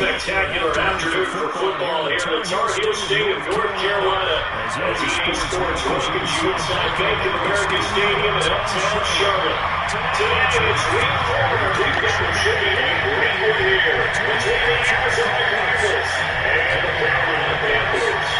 Spectacular afternoon for football here at Tar Heel Stadium, North Carolina. As EA Sports welcomes you inside Bank of America Stadium in uptown Charlotte. Today it's week 4 of our big championship game. Great one here between the Arizona Cardinals and the Carolina Panthers.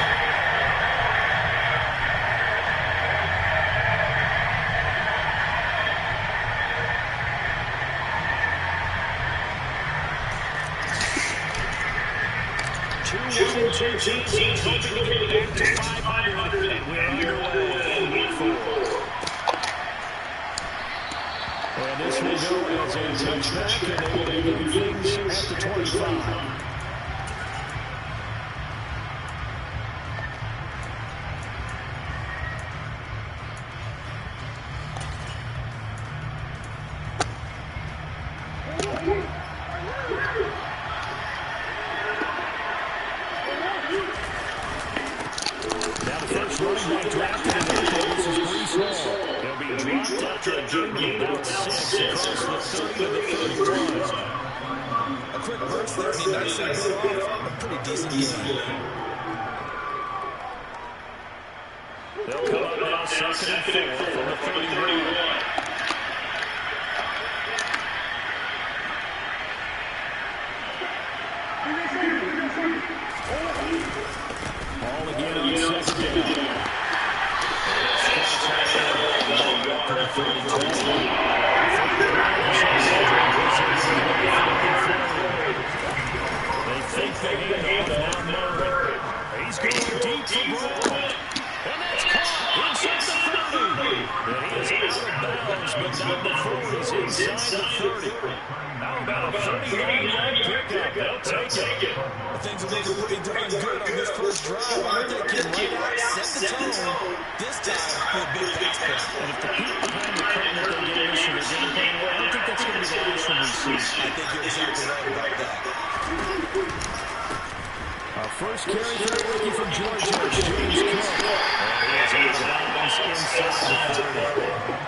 Two teams each looking to get back to 500, and we're underway in week 4. And this will go as a touchback, and they will begin things at the 25. They'll come up now, 2nd and 4 from the 31. All again on 2nd down. They think they hand off now Murray. He's going deep for Brown. And that's caught inside the 30. And he is out of bounds, but not before he's inside the 30. How about a 39-yard pickup? They'll take it. Things are looking pretty darn good on this first drive. I think they can right out, set the tone. This time with a big pass play. And if the people behind the curtain that they get used to the game plan, I don't think that's going to be the last one we see. I think you're exactly right about that. Our first carry for the rookie from Georgia is James Cook. And he is out of bounds inside the 30.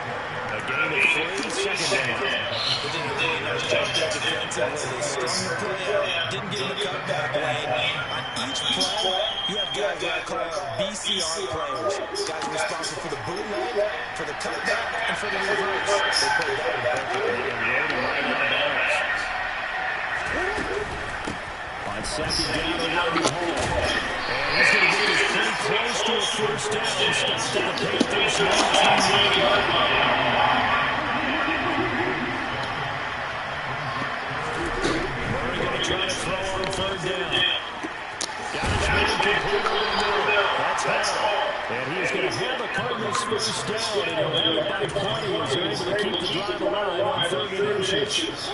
A gain of 3, 2nd down. They did a really nice job defensively. They strung the play out, didn't get in the cutback lane. On each play, you have guys that are called BCR players. Guys are responsible for the bootleg, for the cutback, and for the reverse. They played that one perfectly and loaded right out of bounds. On 2nd down, Rodney Hall. And he's going to get this pretty close to a first down. Stopped at the Panthers' 19-yard line. Murray going to try to throw on 3rd down. Got his man completely in the middle. That's Hall. And he is going to have the Cardinals' first down, and he'll have it by 20 as they're able to keep the drive alive on 3rd inches.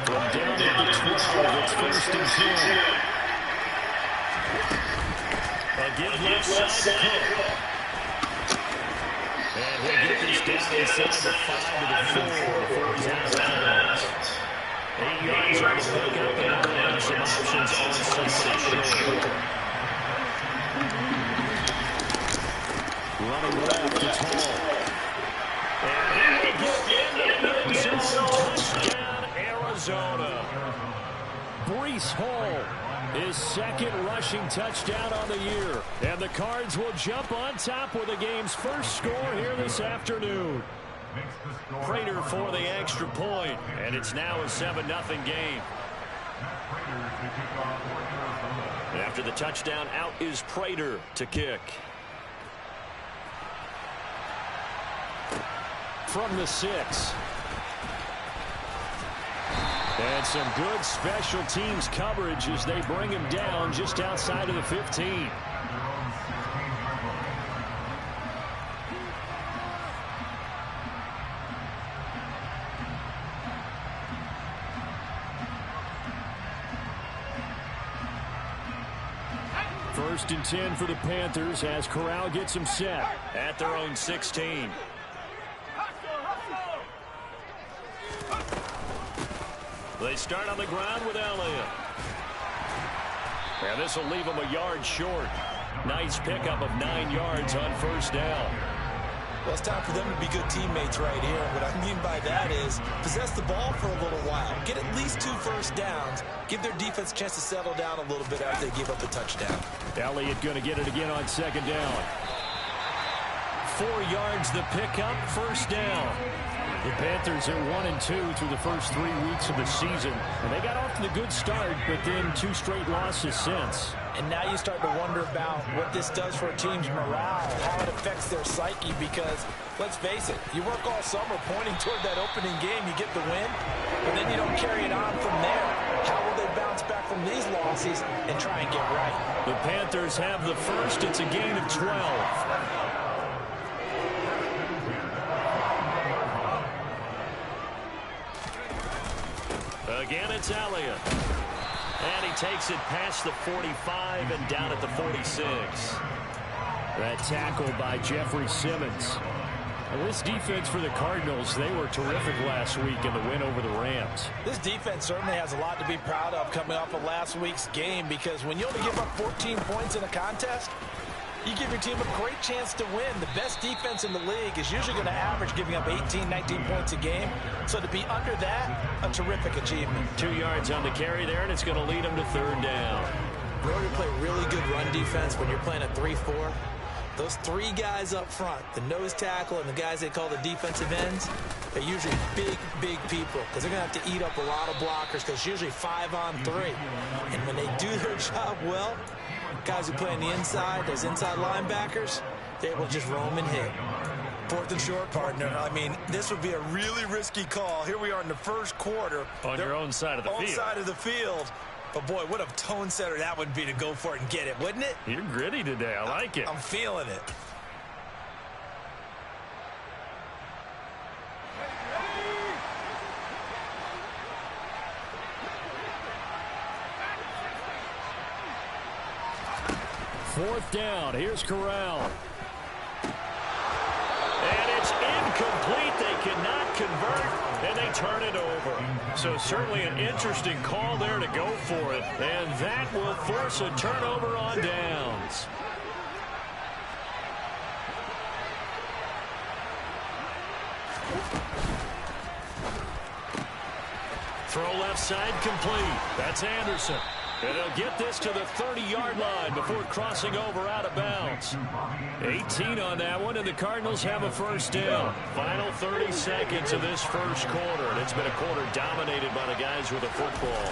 From down at the 12, it's 1st and 10. A give left side to Cook. And he'll get this down inside the 5 to the 4 before he's out of bounds. 8 yards on the pickup, and now have some options on somebody short. Running left, it's Hall. And he will get in the end zone. Touchdown, Arizona. Breece Hall, his 2nd rushing touchdown on the year. And the Cards will jump on top with the game's first score here this afternoon. Prater for the extra point, and it's now a 7-0 game. And after the touchdown, out is Prater to kick. From the 6. And some good special teams coverage as they bring him down just outside of the 15. First and 10 for the Panthers as Corral gets them set at their own 16. They start on the ground with Elliott. And this will leave them a yard short. Nice pickup of 9 yards on first down. Well, it's time for them to be good teammates right here. What I mean by that is possess the ball for a little while. Get at least 2 first downs. Give their defense a chance to settle down a little bit after they give up a touchdown. Elliott going to get it again on second down. 4 yards the pickup, first down. The Panthers are 1-2 through the first 3 weeks of the season. And they got off to the good start, but then 2 straight losses since. And now you start to wonder about what this does for a team's morale, how it affects their psyche, because, let's face it, you work all summer pointing toward that opening game, you get the win, but then you don't carry it on from there. How will they bounce back from these losses and try and get right? The Panthers have the first. It's a gain of 12. Again, it's Elliott. And he takes it past the 45 and down at the 46. That tackle by Jeffrey Simmons. And this defense for the Cardinals, they were terrific last week in the win over the Rams. This defense certainly has a lot to be proud of coming off of last week's game, because when you only give up 14 points in a contest, you give your team a great chance to win. The best defense in the league is usually going to average giving up 18, 19 points a game. So to be under that, a terrific achievement. 2 yards on the carry there, and it's going to lead them to third down. In order to play really good run defense when you're playing a 3-4, those 3 guys up front, the nose tackle and the guys they call the defensive ends, are usually big, big people, because they're going to have to eat up a lot of blockers, because it's usually 5-on-3. And when they do their job well, guys who play on the inside, those inside linebackers, they're able to just roam and hit. 4th and short, partner. I mean, this would be a really risky call. Here we are in the first quarter. On your own side of the field. Own side of the field. But, boy, what a tone setter that would be to go for it and get it, wouldn't it? You're gritty today. I like it. I'm feeling it. Fourth down. Here's Corral. And it's incomplete. They cannot convert, and they turn it over. So certainly an interesting call there to go for it. And that will force a turnover on downs. Throw left side complete. That's Anderson. And they'll get this to the 30-yard line before crossing over out of bounds. 18 on that one, and the Cardinals have a first down. Final 30 seconds of this first quarter, and it's been a quarter dominated by the guys with the football.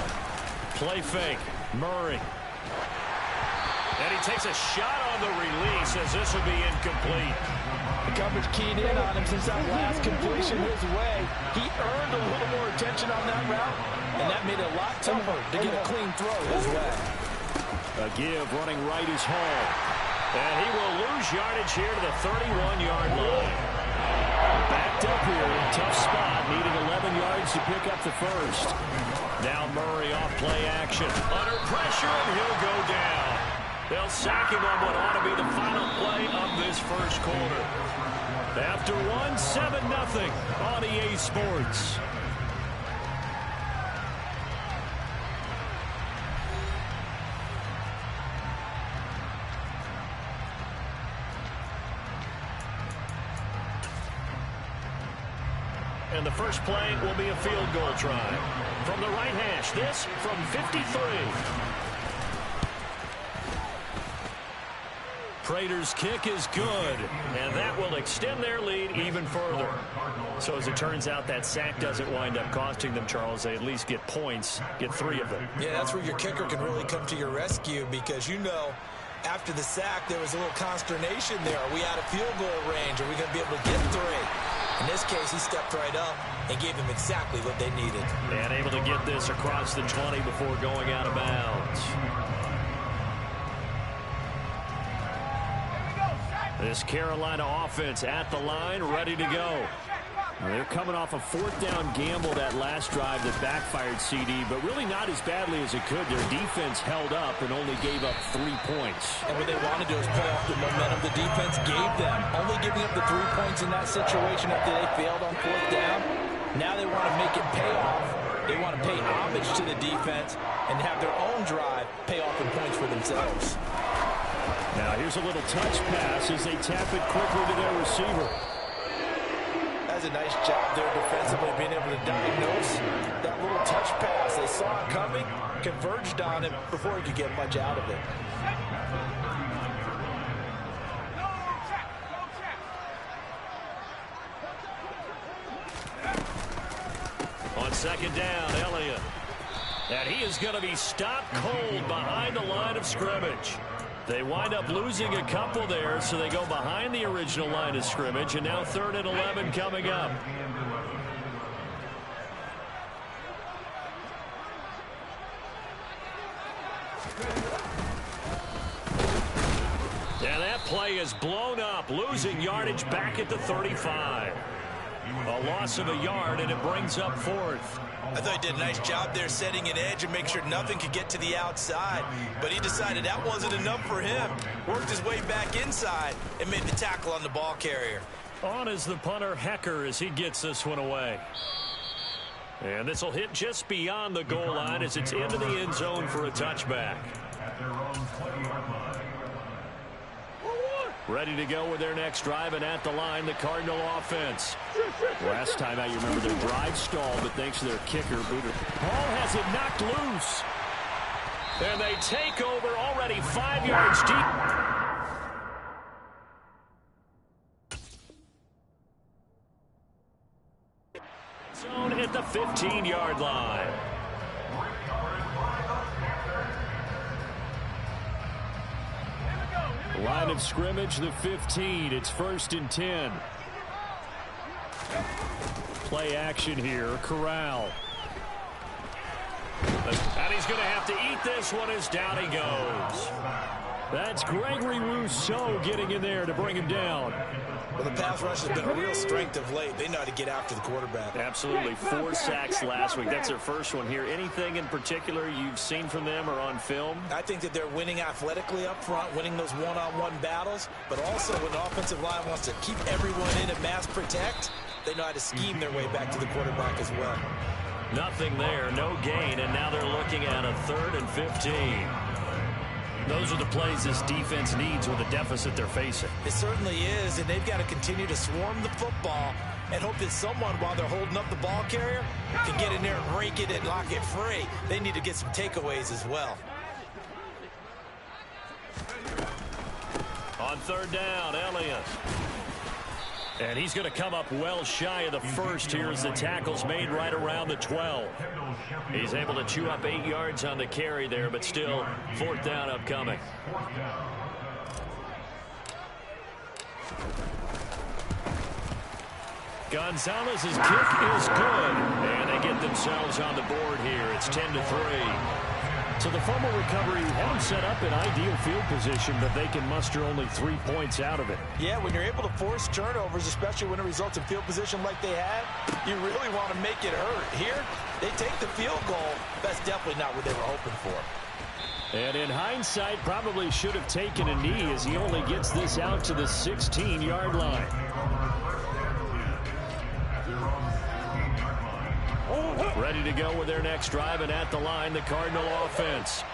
Play fake, Murray. And he takes a shot on the release as this will be incomplete. The coverage keyed in on him since that last completion his way. He earned a little more attention on that route, and that made it a lot tougher to get a clean throw his way. A give running right is Hall. And he will lose yardage here to the 31-yard line. Backed up here, tough spot, needing 11 yards to pick up the first. Now Murray off play action. Under pressure, and he'll go down. They'll sack him on what ought to be the final play of this first quarter. After one, 7-0 on EA Sports. And the first play will be a field goal try. From the right hash, this from 53. Prater's kick is good, and that will extend their lead even further. So as it turns out, that sack doesn't wind up costing them, Charles. They at least get points, get 3 of them. Yeah, that's where your kicker can really come to your rescue, because you know after the sack there was a little consternation there. Are we out of field goal range? Are we going to be able to get 3? In this case, he stepped right up and gave them exactly what they needed. And able to get this across the 20 before going out of bounds. This Carolina offense at the line, ready to go. Well, they're coming off a fourth down gamble that last drive that backfired, CD, but really not as badly as it could. Their defense held up and only gave up 3 points. And what they want to do is play off the momentum the defense gave them. Only giving up the 3 points in that situation after they failed on fourth down. Now they want to make it pay off. They want to pay homage to the defense and have their own drive pay off in points for themselves. Now here's a little touch pass as they tap it quickly to their receiver. That's a nice job there defensively, being able to diagnose that little touch pass. They saw it coming, converged on it before he could get much out of it. On second down, Elliott. And he is going to be stopped cold behind the line of scrimmage. They wind up losing a couple there, so they go behind the original line of scrimmage, and now 3rd and 11 coming up. And that play is blown up, losing yardage back at the 35. A loss of a yard, and it brings up 4th. I thought he did a nice job there setting an edge and make sure nothing could get to the outside. But he decided that wasn't enough for him. Worked his way back inside and made the tackle on the ball carrier. On is the punter, Hecker, as he gets this one away. And this will hit just beyond the goal line as it's into the end zone for a touchback. Ready to go with their next drive, and at the line, the Cardinal offense. Last time out, you remember their drive stalled, but thanks to their kicker, Booter. Ball has it knocked loose. And they take over already 5 yards deep. Zone at the 15-yard line. Line of scrimmage, the 15. It's 1st and 10. Play action here. Corral. And he's going to have to eat this one as down he goes. That's Gregory Rousseau getting in there to bring him down. Well, the pass rush has been a real strength of late. They know how to get after the quarterback. Absolutely. 4 sacks last week. That's their first one here. Anything in particular you've seen from them or on film? I think that they're winning athletically up front, winning those one-on-one battles, but also when the offensive line wants to keep everyone in and mass protect, they know how to scheme their way back to the quarterback as well. Nothing there, no gain, and now they're looking at a 3rd and 15. Those are the plays this defense needs with the deficit they're facing. It certainly is, and they've got to continue to swarm the football and hope that someone, while they're holding up the ball carrier, can get in there and rake it and lock it free. They need to get some takeaways as well. On 3rd down, Elliott. And he's going to come up well shy of the first here as the tackle's made right around the 12. He's able to chew up 8 yards on the carry there, but still 4th down upcoming. Gonzalez's kick is good, and they get themselves on the board here. It's 10-3. So the fumble recovery had them set up in ideal field position, but they can muster only 3 points out of it. Yeah, when you're able to force turnovers, especially when it results in field position like they had, you really want to make it hurt. Here, they take the field goal. That's definitely not what they were hoping for. And in hindsight, probably should have taken a knee as he only gets this out to the 16-yard line. Ready to go with their next drive, and at the line, the Cardinal offense.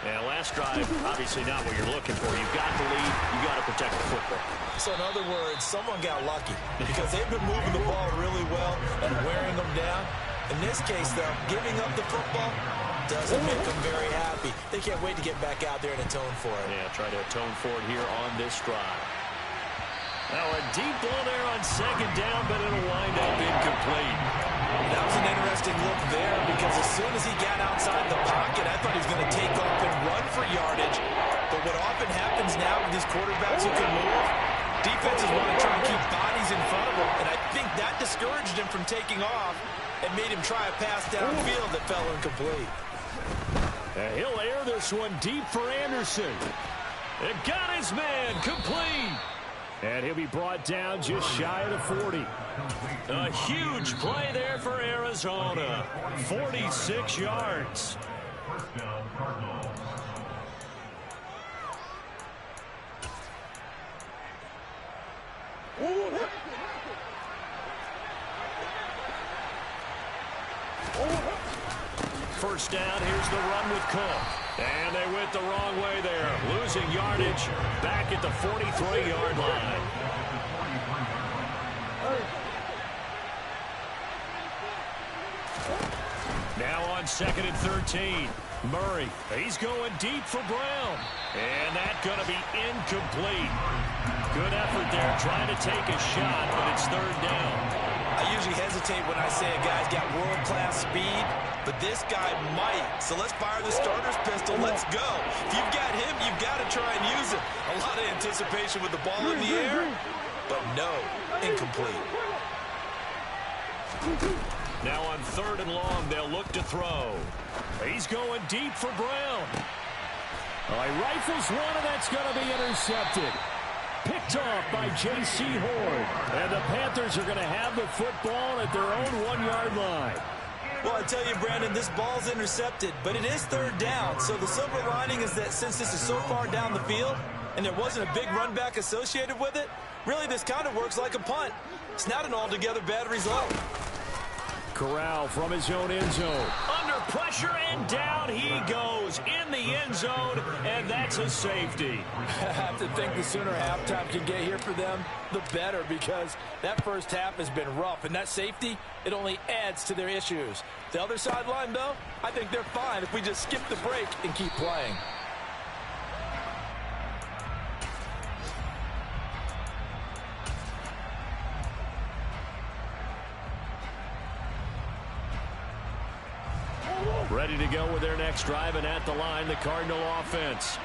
And last drive, obviously not what you're looking for. You've got the lead. You've got to protect the football. So in other words, someone got lucky because they've been moving the ball really well and wearing them down. In this case, though, giving up the football doesn't make them very happy. They can't wait to get back out there and atone for it. Yeah, try to atone for it here on this drive. Now a deep ball there on 2nd down, but it'll wind up incomplete. That was an interesting look there because as soon as he got outside the pocket, I thought he was going to take off and run for yardage. But what often happens now with these quarterbacks who can move, defenses want to try and keep bodies in front of them. And I think that discouraged him from taking off and made him try a pass downfield that fell incomplete. And he'll air this one deep for Anderson. It got his man complete. And he'll be brought down just shy of the 40. A huge play there for Arizona. 46 yards. First down, here's the run with Cook. And they went the wrong way there. Losing yardage back at the 43-yard line. Now on 2nd and 13. Murray, he's going deep for Brown. And that's going to be incomplete. Good effort there, trying to take a shot, but it's 3rd down. I usually hesitate when I say a guy's got world-class speed, but this guy might. So let's fire the starter's pistol. Let's go. If you've got him, you've got to try and use it. A lot of anticipation with the ball in the air, but no, incomplete. Now on 3rd and long, they'll look to throw. He's going deep for Brown. He rifles one, and that's going to be intercepted. Picked off by J.C. Horn. And the Panthers are going to have the football at their own 1-yard line. Well, I tell you, Brandon, this ball's intercepted, but it is 3rd down. So the silver lining is that since this is so far down the field and there wasn't a big run back associated with it, really this kind of works like a punt. It's not an altogether bad result. Corral from his own end zone. Under pressure, and down he goes in the end zone, and that's a safety. I have to think the sooner halftime can get here for them, the better, because that first half has been rough, and that safety, it only adds to their issues. The other sideline, though, I think they're fine if we just skip the break and keep playing. Ready to go with their next drive, and at the line, the Cardinal offense.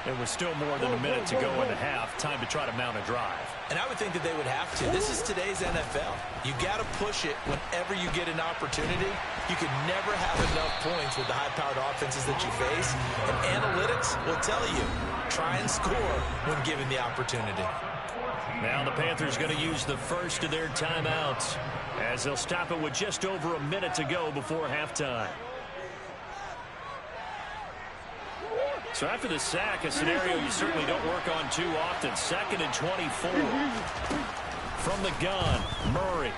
There was still more than a minute to go in the half. Time to try to mount a drive. And I would think that they would have to. This is today's NFL. You got to push it whenever you get an opportunity. You can never have enough points with the high-powered offenses that you face. And analytics will tell you, try and score when given the opportunity. Now the Panthers going to use the first of their timeouts as they'll stop it with just over a minute to go before halftime. So after the sack, a scenario you certainly don't work on too often. 2nd and 24. From the gun, Murray.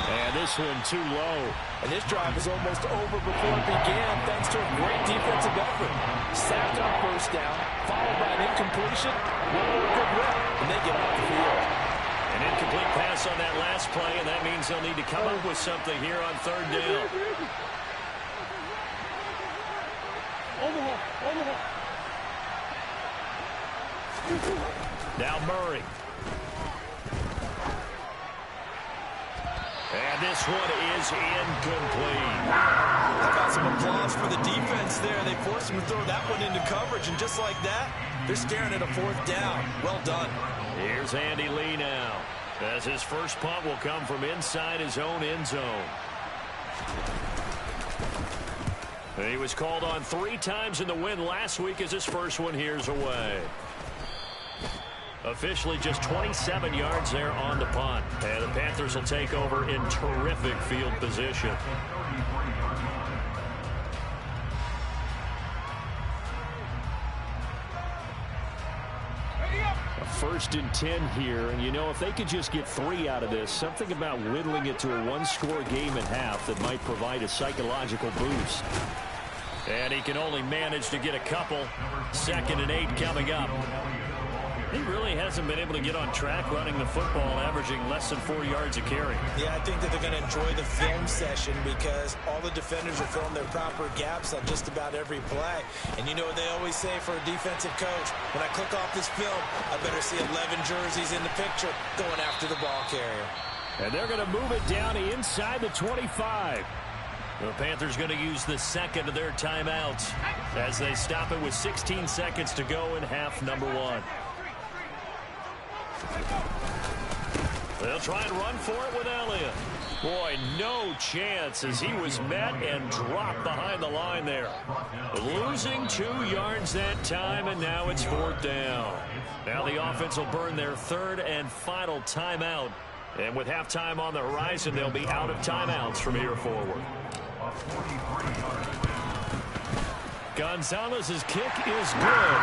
And this one too low. And this drive is almost over before it began thanks to a great defensive effort. Sacked on 1st down, followed by an incompletion. One more good rep, and they get off the field. An incomplete pass on that last play, and that means they'll need to come up with something here on 3rd down. Now Murray. And this one is incomplete. How about some applause for the defense there? They forced him to throw that one into coverage, and just like that, they're staring at a 4th down. Well done. Here's Andy Lee now, as his first punt will come from inside his own end zone. He was called on 3 times in the win last week as his first one here's away. Officially just 27 yards there on the punt. And the Panthers will take over in terrific field position. A 1st and 10 here, and you know, if they could just get 3 out of this, something about whittling it to a 1-score game at half that might provide a psychological boost. And he can only manage to get a couple. 2nd and 8 coming up. He really hasn't been able to get on track running the football, averaging less than 4 yards a carry. Yeah, I think that they're going to enjoy the film session because all the defenders are filling their proper gaps on just about every play. And you know what they always say for a defensive coach? When I click off this film, I better see 11 jerseys in the picture going after the ball carrier. And they're going to move it down inside the 25. The Panthers going to use the 2nd of their timeouts as they stop it with 16 seconds to go in half number 1. They'll try and run for it with Elliott. Boy, no chance as he was met and dropped behind the line there. Losing 2 yards that time, and now it's 4th down. Now the offense will burn their 3rd and final timeout. And with halftime on the horizon, they'll be out of timeouts from here forward. Gonzalez's kick is good.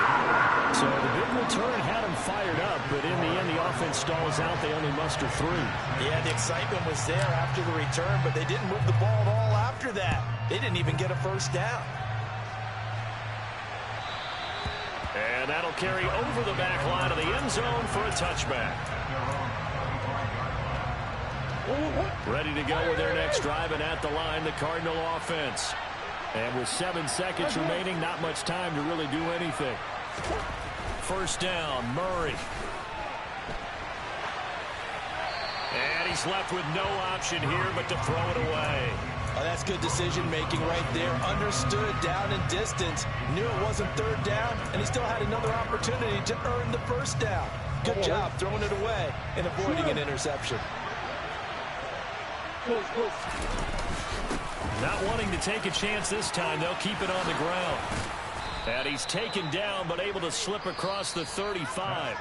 So the big return had him fired up, but in the end, the offense stalls out. They only muster 3. Yeah, the excitement was there after the return, but they didn't move the ball at all after that. They didn't even get a first down. And that'll carry over the back line of the end zone for a touchback. Ready to go with their next drive, and at the line, the Cardinal offense. And with 7 seconds remaining, not much time to really do anything. First down, Murray. And he's left with no option here but to throw it away. Oh, that's good decision-making right there. Understood down and distance. Knew it wasn't 3rd down, and he still had another opportunity to earn the first down. Good job throwing it away and avoiding an interception. Not wanting to take a chance this time, they'll keep it on the ground. And he's taken down, but able to slip across the 35.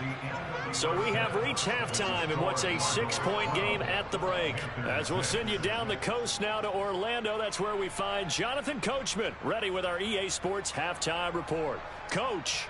So we have reached halftime in what's a 6-point game at the break. As we'll send you down the coast now to Orlando, that's where we find Jonathan Coachman, ready with our EA Sports Halftime Report. Coach.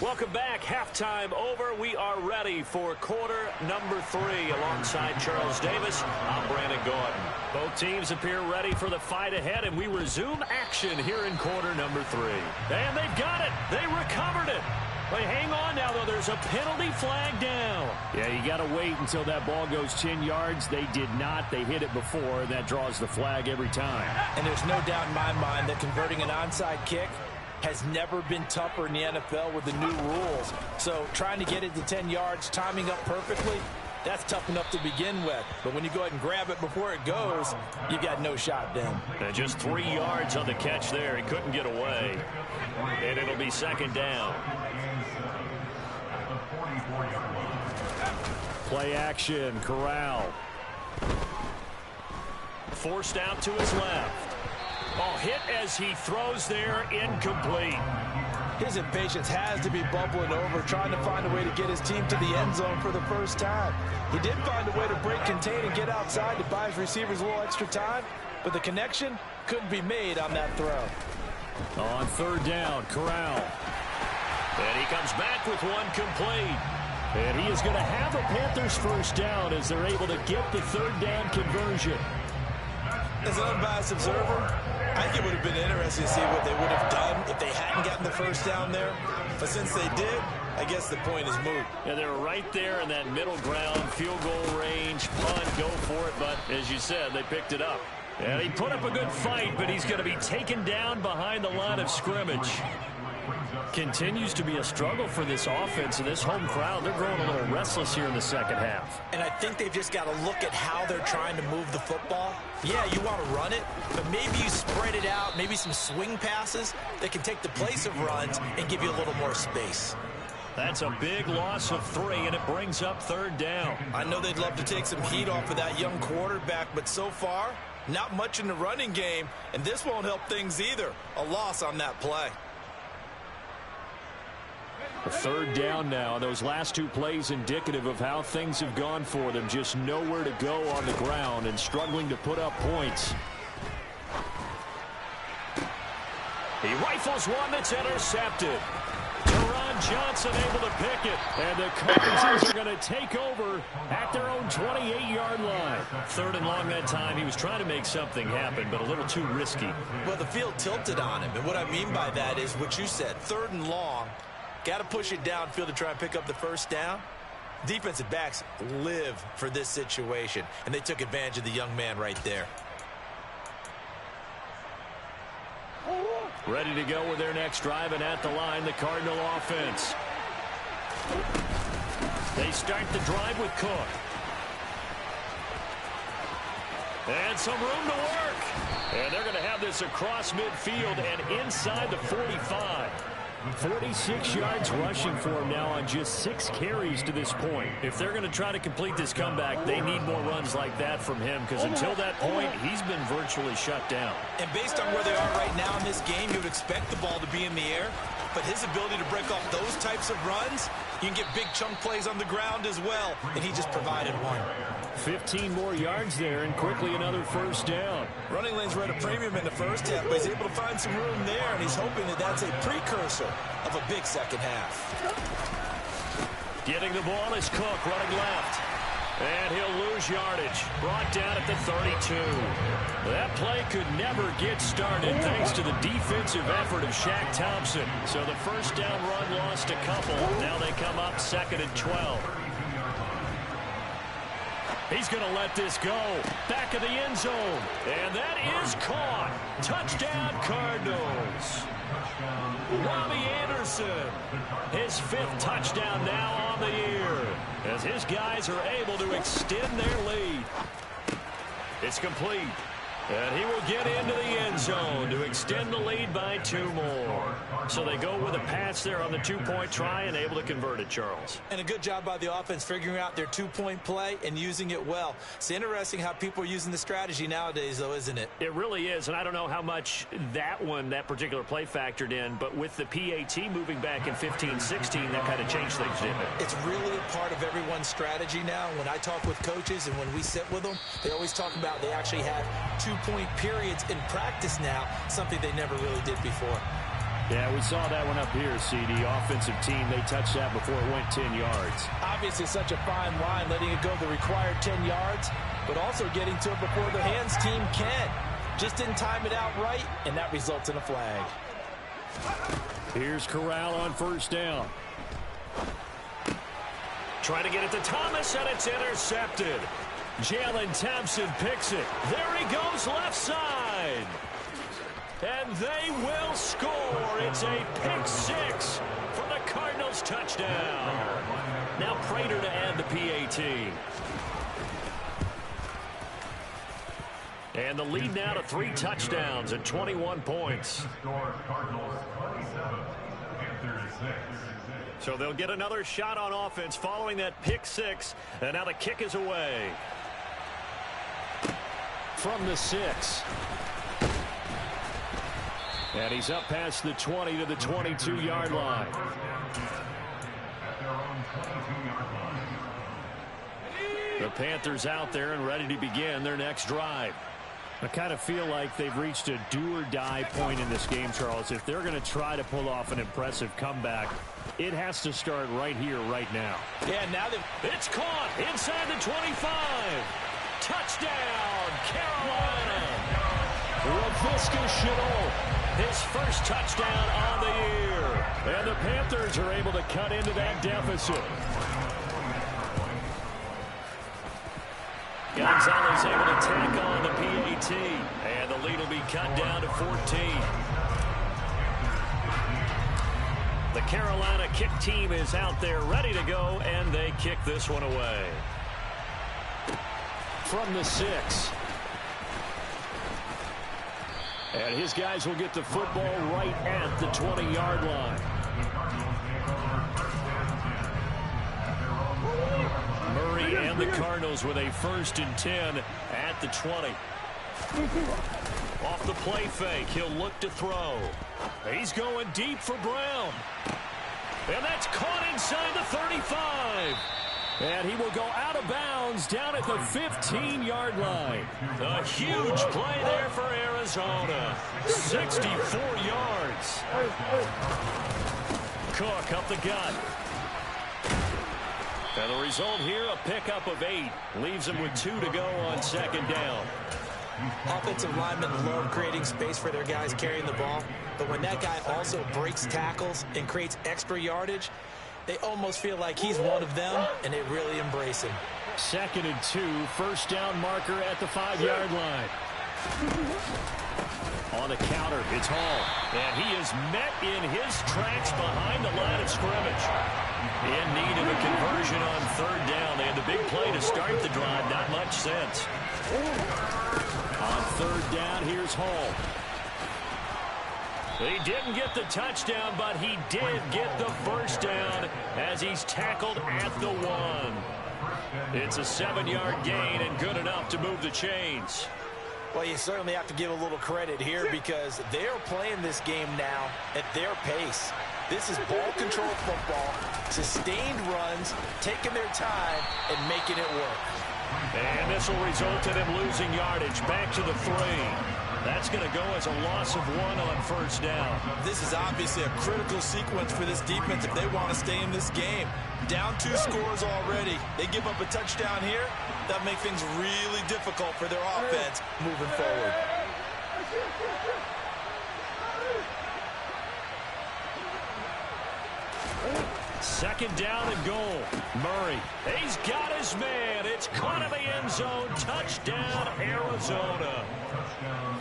Welcome back. Halftime over. We are ready for quarter number 3. Alongside Charles Davis, I'm Brandon Gordon. Both teams appear ready for the fight ahead, and we resume action here in quarter number 3. And they've got it. They recovered it. But hang on now, though. There's a penalty flag down. Yeah, you got to wait until that ball goes 10 yards. They did not. They hit it before, and that draws the flag every time. And there's no doubt in my mind that converting an onside kick has never been tougher in the NFL with the new rules. So trying to get it to 10 yards, timing up perfectly, that's tough enough to begin with. But when you go ahead and grab it before it goes, you got no shot then. And just 3 yards on the catch there. He couldn't get away. And it'll be 2nd down. Play action, Corral. Forced out to his left. Oh, hit as he throws there, incomplete. His impatience has to be bubbling over, trying to find a way to get his team to the end zone for the first time. He did find a way to break contain and get outside to buy his receivers a little extra time, but the connection couldn't be made on that throw. On 3rd down, Corral. And he comes back with one complete. And he is going to have a Panthers first down as they're able to get the 3rd down conversion. As an unbiased observer, I think it would have been interesting to see what they would have done if they hadn't gotten the first down there. But since they did, I guess the point is moot. Yeah, they were right there in that middle ground, field goal range, punt, go for it. But as you said, they picked it up. And he put up a good fight, but he's going to be taken down behind the line of scrimmage. Continues to be a struggle for this offense and this home crowd. They're growing a little restless here in the second half. And I think they've just got to look at how they're trying to move the football. Yeah, you want to run it, but maybe you spread it out, maybe some swing passes that can take the place of runs and give you a little more space. That's a big loss of 3, and it brings up 3rd down. I know they'd love to take some heat off of that young quarterback, but so far, not much in the running game, and this won't help things either. A loss on that play. A 3rd down now. Those last 2 plays indicative of how things have gone for them. Just nowhere to go on the ground and struggling to put up points. He rifles one that's intercepted. Teron Johnson able to pick it. And the Cardinals are going to take over at their own 28-yard line. 3rd and long that time. He was trying to make something happen, but a little too risky. Well, the field tilted on him. And what I mean by that is what you said. 3rd and long. Got to push it downfield to try and pick up the first down. Defensive backs live for this situation, and they took advantage of the young man right there. Ready to go with their next drive, and at the line, the Cardinal offense. They start the drive with Cook. And some room to work. And they're going to have this across midfield and inside the 45. 46 yards rushing for him now on just 6 carries to this point. If they're going to try to complete this comeback, they need more runs like that from him, because until that point, he's been virtually shut down. And based on where they are right now in this game, you would expect the ball to be in the air. But his ability to break off those types of runs, you can get big chunk plays on the ground as well. And he just provided one. 15 more yards there, and quickly another first down. Running lanes were at a premium in the first half, but he's able to find some room there, and he's hoping that that's a precursor of a big second half. Getting the ball is Cook running left. And he'll lose yardage. Brought down at the 32. That play could never get started thanks to the defensive effort of Shaq Thompson. So the first down run lost a couple. Now they come up 2nd and 12. He's going to let this go. Back of the end zone. And that is caught. Touchdown, Cardinals. Robbie Anderson, his 5th touchdown now on the year, as his guys are able to extend their lead. It's complete. And he will get into the end zone to extend the lead by 2 more. So they go with a pass there on the 2-point try and able to convert it, Charles. And a good job by the offense figuring out their 2-point play and using it well. It's interesting how people are using the strategy nowadays, though, isn't it? It really is, and I don't know how much that particular play factored in, but with the PAT moving back in 15-16, that kind of changed things, didn't it? It's really a part of everyone's strategy now. When I talk with coaches and when we sit with them, they always talk about they actually have 2-point periods in practice now, something they never really did before. Yeah, we saw that one up here, CD. Offensive team, they touched that before it went 10 yards. Obviously such a fine line, letting it go the required 10 yards, but also getting to it before the hands team can. Just didn't time it out right, and that results in a flag. Here's Corral on first down. Trying to get it to Thomas, and it's intercepted. Jalen Thompson picks it. There he goes, left side. And they will score. It's a pick 6 for the Cardinals touchdown. Now Prater to add the PAT. And the lead now to 3 touchdowns and 21 points. So they'll get another shot on offense following that pick 6. And now the kick is away. From the 6. And he's up past the 20 to the 22-yard line. The Panthers out there and ready to begin their next drive. I kind of feel like they've reached a do-or-die point in this game, Charles. If they're going to try to pull off an impressive comeback, it has to start right here, right now. Yeah, now it's caught inside the 25. Touchdown, Carolina. Laviska Shenault, his first touchdown on the year. And the Panthers are able to cut into that deficit. Gonzalez able to tack on the PAT. And the lead will be cut down to 14. The Carolina kick team is out there ready to go, and they kick this one away. From the 6. And his guys will get the football right at the 20-yard line. Murray and the Cardinals with a 1st and 10 at the 20. Off the play fake, he'll look to throw. He's going deep for Brown. And that's caught inside the 35. And he will go out of bounds down at the 15-yard line. A huge play there for Arizona. 64 yards. Cook up the gut. And the result here, a pickup of 8. Leaves him with 2 to go on 2nd down. Offensive linemen love creating space for their guys carrying the ball. But when that guy also breaks tackles and creates extra yardage, they almost feel like he's one of them, and they really embrace him. 2nd and 2, first down marker at the 5-yard line. On the counter, it's Hall. And he is met in his tracks behind the line of scrimmage. In need of a conversion on third down. They had the big play to start the drive. Not much sense. On third down, here's Hall. He didn't get the touchdown, but he did get the first down as he's tackled at the 1. It's a 7-yard gain and good enough to move the chains. Well, you certainly have to give a little credit here because they're playing this game now at their pace. This is ball control football, sustained runs, taking their time, and making it work. And this will result in him losing yardage back to the 3. That's going to go as a loss of 1 on first down. This is obviously a critical sequence for this defense if they want to stay in this game. Down 2 scores already. They give up a touchdown here. That makes things really difficult for their offense moving forward. Second down and goal. Murray, he's got his man. It's caught in the end zone. Touchdown, Arizona.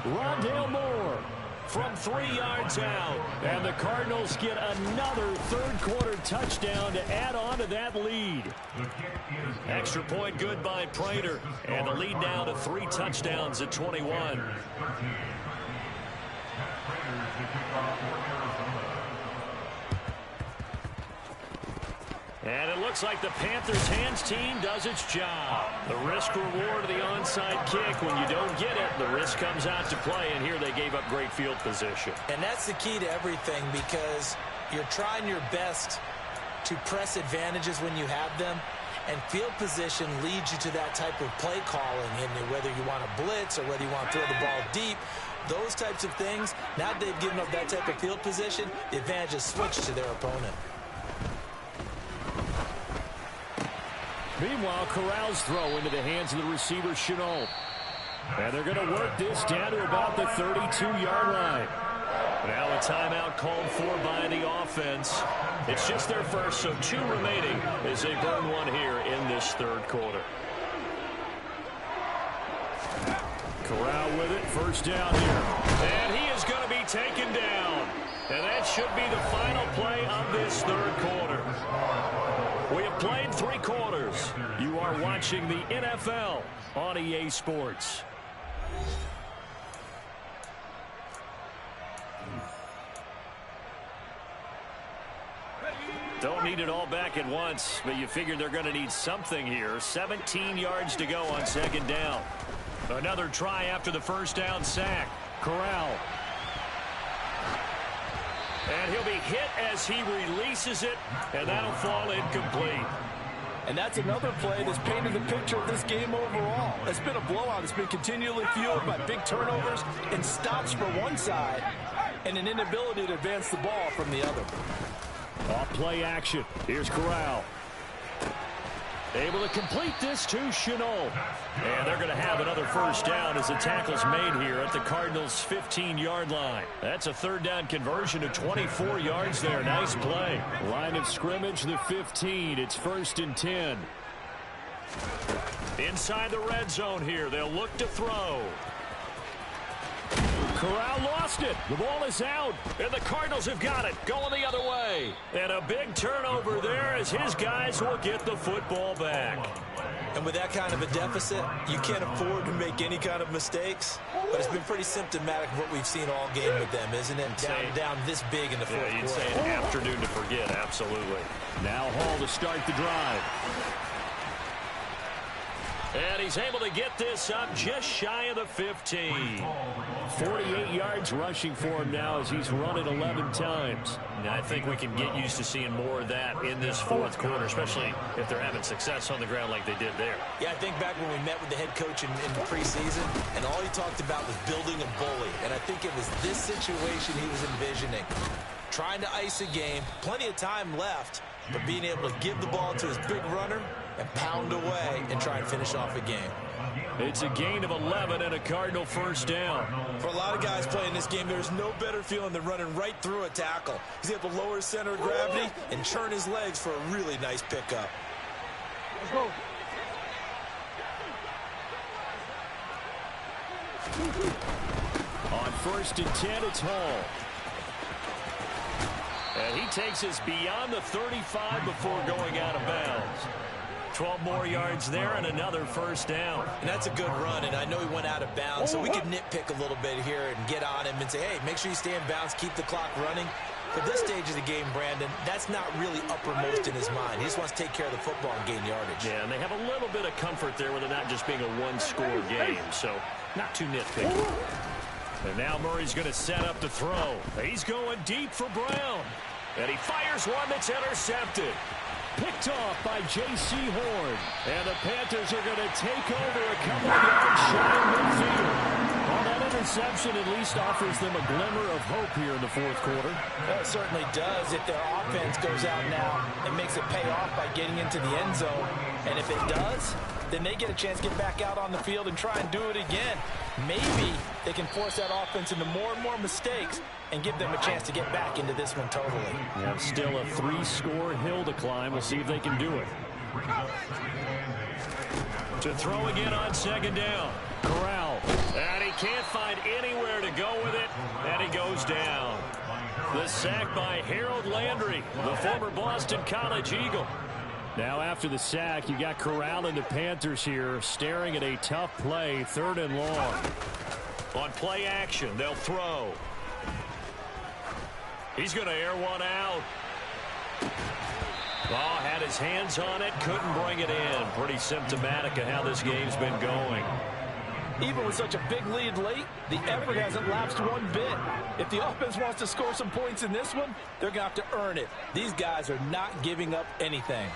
Rondale Moore from 3 yards out. And the Cardinals get another third-quarter touchdown to add on to that lead. Extra point good by Prater. And the lead now to 3 touchdowns at 21. And it looks like the Panthers' hands team does its job. The risk-reward of the onside kick. When you don't get it, the risk comes out to play, and here they gave up great field position. And that's the key to everything because you're trying your best to press advantages when you have them, and field position leads you to that type of play calling, and whether you want to blitz or whether you want to throw the ball deep, those types of things, now that they've given up that type of field position, the advantage is switched to their opponent. Meanwhile, Corral's throw into the hands of the receiver, Shenault. And they're going to work this down to about the 32-yard line. Now a timeout called for by the offense. It's just their first, so 2 remaining as they burn 1 here in this third quarter. Corral with it, first down here. And he is going to be taken down. And that should be the final play of this third quarter. We have played 3 quarters. You are watching the NFL on EA Sports. Don't need it all back at once, but you figure they're going to need something here. 17 yards to go on second down. Another try after the first down sack. Corral. And he'll be hit as he releases it, and that'll fall incomplete. And that's another play that's painted the picture of this game overall. It's been a blowout. It's been continually fueled by big turnovers and stops for one side and an inability to advance the ball from the other. Off play action. Here's Corral. Able to complete this to Shenault. And they're going to have another first down as the tackle's made here at the Cardinals' 15-yard line. That's a third down conversion of 24 yards there. Nice play. Line of scrimmage, the 15. It's 1st and 10. Inside the red zone here. They'll look to throw. Corral lost it. The ball is out, and the Cardinals have got it. Going the other way. And a big turnover there as his guys will get the football back. And with that kind of a deficit, you can't afford to make any kind of mistakes. But it's been pretty symptomatic of what we've seen all game with them, isn't it? Down this big in the fourth quarter. You'd say an afternoon to forget, absolutely. Now Hall to start the drive. And he's able to get this up just shy of the 15. 48 yards rushing for him now as he's run it 11 times. Now, I think we can get used to seeing more of that in this fourth quarter, especially if they're having success on the ground like they did there. Yeah, I think back when we met with the head coach in the preseason, and all he talked about was building a bully. And I think it was this situation he was envisioning. Trying to ice a game, plenty of time left, but being able to give the ball to his big runner and pound away and try and finish off a game. It's a gain of 11 and a Cardinal first down. For a lot of guys playing this game, there's no better feeling than running right through a tackle. He's able to lower his center of gravity and churn his legs for a really nice pickup. Let's go. On 1st and 10, it's Hall. And he takes us beyond the 35 before going out of bounds. 12 more yards there and another first down. And that's a good run, and I know he went out of bounds, so we could nitpick a little bit here and get on him and say, hey, make sure you stay in bounds, keep the clock running. But this stage of the game, Brandon, that's not really uppermost in his mind. He just wants to take care of the football and gain yardage. Yeah, and they have a little bit of comfort there with it not just being a one-score game, so not too nitpicky. And now Murray's going to set up the throw. He's going deep for Brown. And he fires one that's intercepted. Picked off by J.C. Horn. And the Panthers are going to take over a couple of yards shy of midfield. Well, that interception at least offers them a glimmer of hope here in the fourth quarter. Well, it certainly does. If their offense goes out now and makes it pay off by getting into the end zone. And if it does, then they get a chance to get back out on the field and try and do it again. Maybe they can force that offense into more and more mistakes and give them a chance to get back into this one totally. Yeah, still a 3-score hill to climb. We'll see if they can do it. To throw again on 2nd down. Corral. And he can't find anywhere to go with it. And he goes down. The sack by Harold Landry, the former Boston College Eagle. Now after the sack, you got Corral and the Panthers here staring at a tough play, 3rd and long. On play action, they'll throw. He's going to air one out. Oh, had his hands on it, couldn't bring it in. Pretty symptomatic of how this game's been going. Even with such a big lead late, the effort hasn't lapsed one bit. If the offense wants to score some points in this one, they're going to have to earn it. These guys are not giving up anything.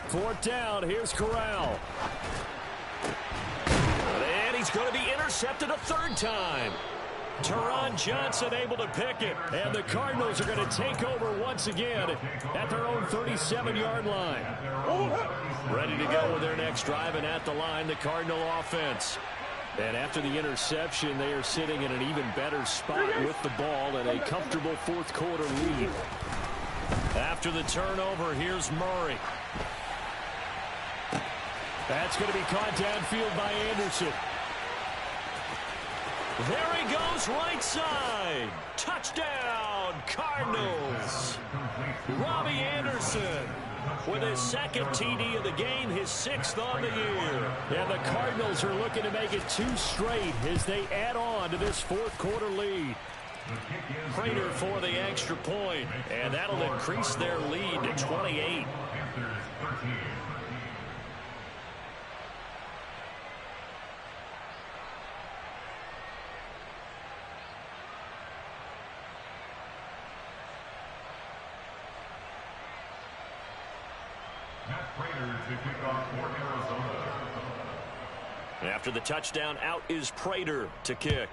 Fourth down, here's Corral. And he's going to be intercepted a 3rd time. Teron Johnson able to pick it. And the Cardinals are going to take over once again at their own 37-yard line. Ready to go with their next drive, and at the line, the Cardinal offense. And after the interception, they are sitting in an even better spot with the ball and a comfortable fourth quarter lead. After the turnover, here's Murray. That's going to be caught downfield by Anderson. There he goes, right side. Touchdown, Cardinals. Robbie Anderson with his 2nd TD of the game, his 6th on the year. And the Cardinals are looking to make it 2 straight as they add on to this fourth quarter lead. Prater for the extra point, and that'll increase their lead to 28. After the touchdown, out is Prater to kick.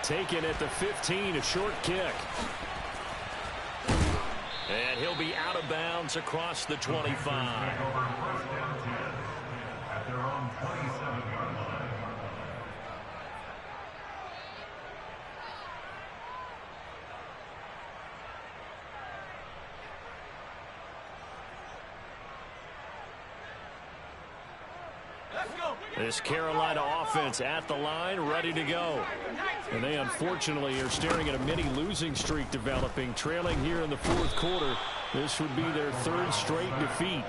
Taken at the 15, a short kick. And he'll be out of bounds across the 25. This Carolina offense at the line, ready to go. And they unfortunately are staring at a mini losing streak developing, trailing here in the fourth quarter. This would be their 3rd straight defeat.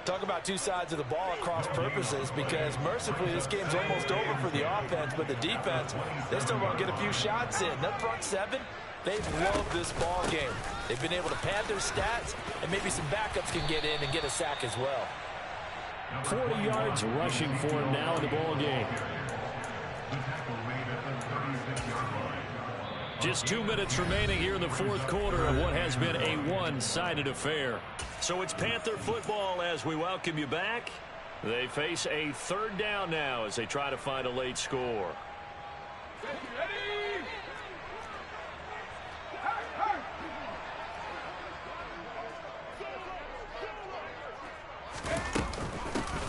Talk about two sides of the ball at cross purposes, because mercifully this game's almost over for the offense, but the defense, they still want to get a few shots in. That front 7, they've loved this ball game. They've been able to pad their stats, and maybe some backups can get in and get a sack as well. 40 yards rushing for him now in the ball game. Just 2 minutes remaining here in the fourth quarter of what has been a one-sided affair. So it's Panther football as we welcome you back. They face a 3rd down now as they try to find a late score.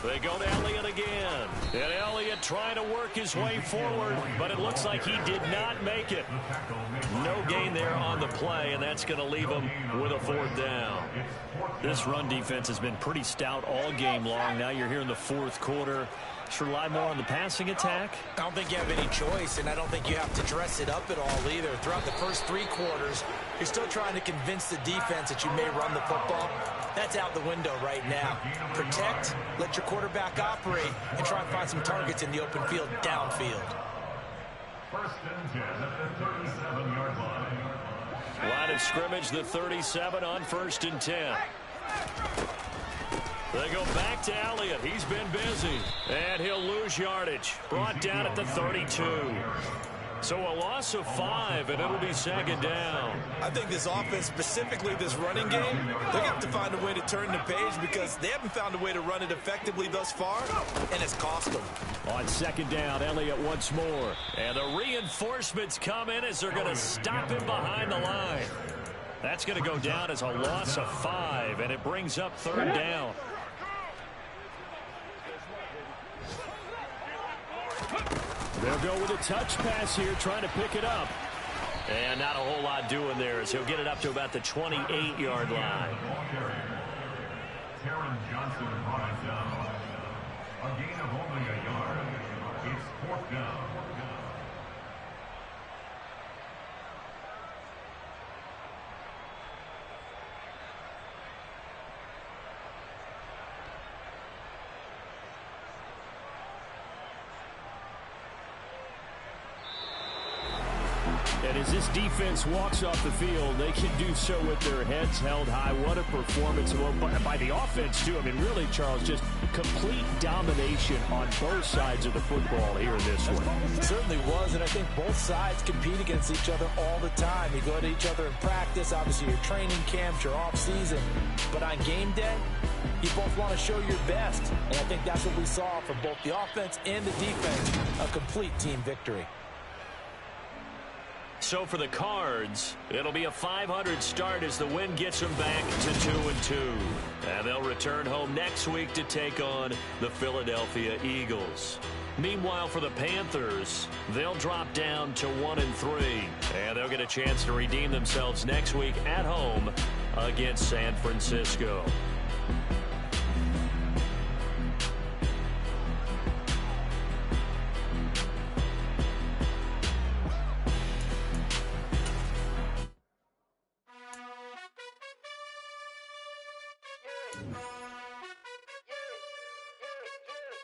They go to Elliott again. And Elliott Elliott trying to work his way forward, but it looks like he did not make it. No gain there on the play, and that's going to leave him with a 4th down. This run defense has been pretty stout all game long. Now you're here in the 4th quarter. Should rely more on the passing attack? I don't think you have any choice, and I don't think you have to dress it up at all either. Throughout the first 3 quarters, you're still trying to convince the defense that you may run the football. That's out the window right now. Protect, let your quarterback operate, and try and find some targets in the open field downfield. 1st and 10 at the 37-yard line. Line of scrimmage, the 37 on 1st and 10. They go back to Elliott. He's been busy. And he'll lose yardage. Brought down at the 32. So a loss of 5, and it'll be 2nd down. I think this offense, specifically this running game, they're going to have to find a way to turn the page because they haven't found a way to run it effectively thus far, and it's cost them. On 2nd down, Elliott once more. And the reinforcements come in as they're going to stop him behind the line. That's going to go down as a loss of 5, and it brings up 3rd down. They'll go with a touch pass here, trying to pick it up. And not a whole lot doing there as he'll get it up to about the 28-yard line. Taron Johnson brought it down. A gain of only a yard. It's 4th down. And as this defense walks off the field, they can do so with their heads held high. What a performance by the offense, too. I mean, really, Charles, just complete domination on both sides of the football here in this one. It certainly was, and I think both sides compete against each other all the time. You go to each other in practice, obviously your training camps, your off-season. But on game day, you both want to show your best. And I think that's what we saw from both the offense and the defense, a complete team victory. So for the Cards, it'll be a 500 start as the win gets them back to 2-2. And they'll return home next week to take on the Philadelphia Eagles. Meanwhile, for the Panthers, they'll drop down to 1-3. And they'll get a chance to redeem themselves next week at home against San Francisco.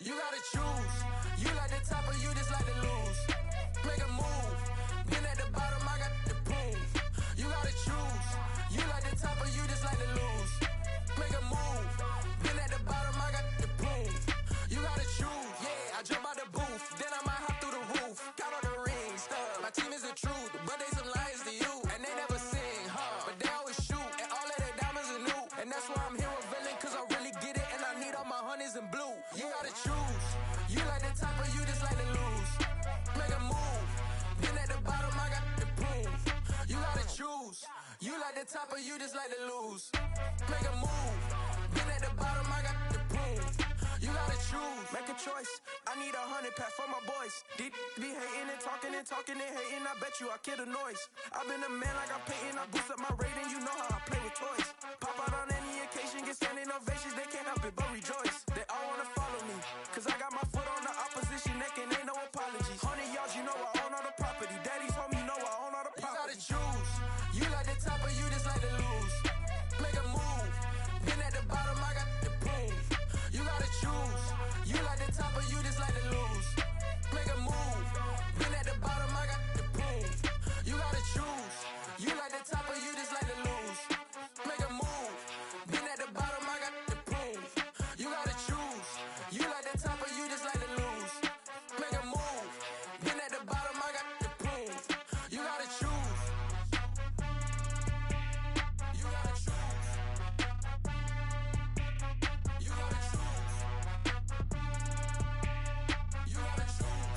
You gotta choose. You like the top or you just like to lose. Make a move. Been at the bottom, I got the proof. You gotta choose. You like the top or you just like to lose. Make a move. Been at the bottom, I got the proof. You gotta choose. Yeah, I jump out the booth. Then I might hop through the roof. Count on the rings. My team is the truth, but they some liars to you. And they never sing, but they always shoot. And all of their diamonds are new. And that's why I'm here revealing, cause I really get it. And I need all my honeys in blue. You gotta choose. You like the top or you just like to lose. Make a move. Been at the bottom, I got the proof. You gotta choose. You like the top or you just like to lose. Make a move. Been at the bottom, I got the proof. You gotta choose. Make a choice. I need 100 pack for my boys. Deep be hating and talking and talking and hating. I bet you I kill the noise. I've been a man like I'm Peyton. I boost up my rating. You know how I play with toys. Pop out on any occasion, get standing ovations. They can't help it but rejoice. They all wanna follow me, cause I got my foot on the opposition neck and ain't no apologies. 100 yards, you know I own all the property. Daddy's home, you know I own all the property. You gotta choose. You like the top or you just like to lose. Make a move. Been at the bottom, I got the proof. You gotta choose. You like the top or you just like to lose. Make a move. Been at the bottom, I got the proof. You gotta choose. You like the top or you just like to lose. Make a move. Been at the bottom, I got the proof. You gotta choose. You like the top or you just like to lose. Make a move. Been at the bottom, I got the proof. You gotta choose. You gotta choose. You gotta choose. You gotta choose.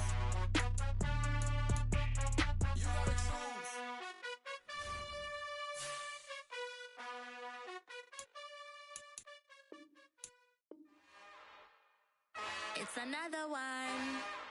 You gotta choose. It's another one.